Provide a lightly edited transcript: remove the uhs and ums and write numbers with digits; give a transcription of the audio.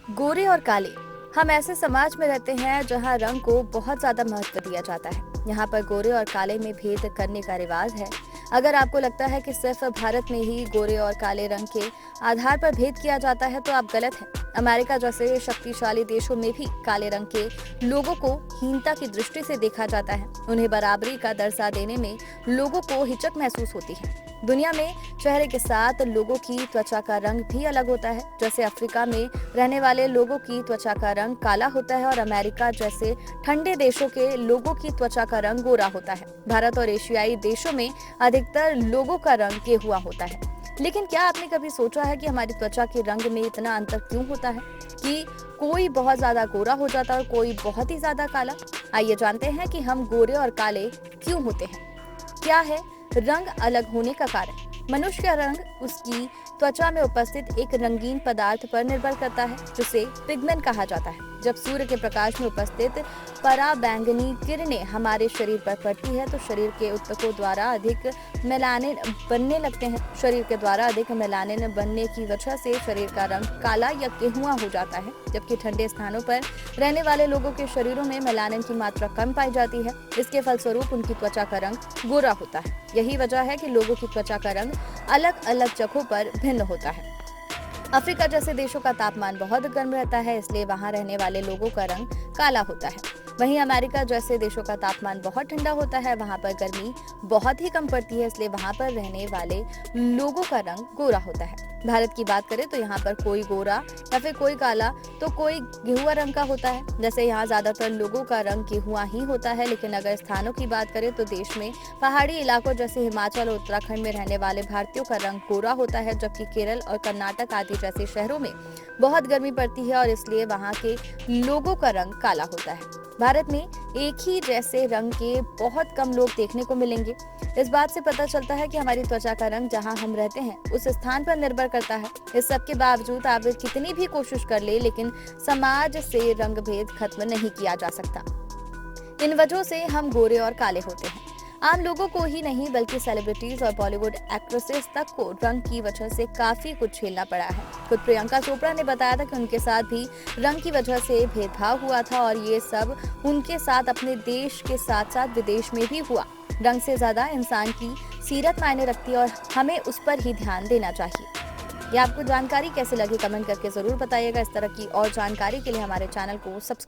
गोरे और काले। हम ऐसे समाज में रहते हैं जहां रंग को बहुत ज्यादा महत्व दिया जाता है। यहाँ पर गोरे और काले में भेद करने का रिवाज है। अगर आपको लगता है कि सिर्फ भारत में ही गोरे और काले रंग के आधार पर भेद किया जाता है तो आप गलत हैं। अमेरिका जैसे शक्तिशाली देशों में भी काले रंग के लोगों को हीनता की दृष्टि से देखा जाता है। उन्हें बराबरी का दर्जा देने में लोगों को हिचक महसूस होती है। दुनिया में चेहरे के साथ लोगों की त्वचा का रंग भी अलग होता है। जैसे अफ्रीका में रहने वाले लोगों की त्वचा का रंग काला होता है और अमेरिका जैसे ठंडे देशों के लोगों की त्वचा का रंग गोरा होता है। भारत और एशियाई देशों में अधिकतर लोगों का रंग गेहुआ होता है। लेकिन क्या आपने कभी सोचा है कि हमारी त्वचा के रंग में इतना अंतर क्यों होता है कि कोई बहुत ज्यादा गोरा हो जाता है और कोई बहुत ही ज्यादा काला? आइए जानते हैं कि हम गोरे और काले क्यों होते हैं। क्या है रंग अलग होने का कारण? मनुष्य का रंग उसकी त्वचा में उपस्थित एक रंगीन पदार्थ पर निर्भर करता है जिसे पिगमेंट कहा जाता है। जब सूर्य के प्रकाश में उपस्थित पराबैंगनी किरणें हमारे शरीर पर पड़ती है तो शरीर के ऊतकों द्वारा अधिक मेलानिन बनने लगते हैं। शरीर के द्वारा अधिक मेलानिन बनने की वजह से शरीर का रंग काला या गेहुआ हो जाता है, जबकि ठंडे स्थानों पर रहने वाले लोगों के शरीरों में मेलानिन की मात्रा कम पाई जाती है। इसके फलस्वरूप उनकी त्वचा का रंग गोरा होता है। यही वजह है कि लोगों की त्वचा का रंग अलग अलग जगहों पर भिन्न होता है। अफ्रीका जैसे देशों का तापमान बहुत गर्म रहता है, इसलिए वहां रहने वाले लोगों का रंग काला होता है। वहीं अमेरिका जैसे देशों का तापमान बहुत ठंडा होता है, वहां पर गर्मी बहुत ही कम पड़ती है, इसलिए वहां पर रहने वाले लोगों का रंग गोरा होता है। भारत की बात करें तो यहाँ पर कोई गोरा या फिर कोई काला तो कोई गेहुआ रंग का होता है। जैसे यहाँ ज्यादातर लोगों का रंग गेहुआ ही होता है, लेकिन अगर स्थानों की बात करें तो देश में पहाड़ी इलाकों जैसे हिमाचल और उत्तराखंड में रहने वाले भारतीयों का रंग गोरा होता है, जबकि केरल और कर्नाटक आदि जैसे शहरों में बहुत गर्मी पड़ती है और इसलिए वहाँ के लोगों का रंग काला होता है। भारत में एक ही जैसे रंग के बहुत कम लोग देखने को मिलेंगे। इस बात से पता चलता है कि हमारी त्वचा का रंग जहां हम रहते हैं उस स्थान पर निर्भर करता है। इस सब के बावजूद आप कितनी भी कोशिश कर ले, लेकिन समाज से रंग भेद खत्म नहीं किया जा सकता। इन वजहों से हम गोरे और काले होते हैं। आम लोगों को ही नहीं बल्कि सेलिब्रिटीज और बॉलीवुड एक्ट्रेसेस तक को रंग की वजह से काफी कुछ झेलना पड़ा है। खुद प्रियंका चोपड़ा ने बताया था कि उनके साथ भी रंग की वजह से भेदभाव हुआ था और ये सब उनके साथ अपने देश के साथ साथ विदेश में भी हुआ। रंग से ज्यादा इंसान की सीरत मायने रखती है और हमें उस पर ही ध्यान देना चाहिए। ये आपको जानकारी कैसे लगी कमेंट करके जरूर बताइएगा। इस तरह की और जानकारी के लिए हमारे चैनल को सब्सक्राइब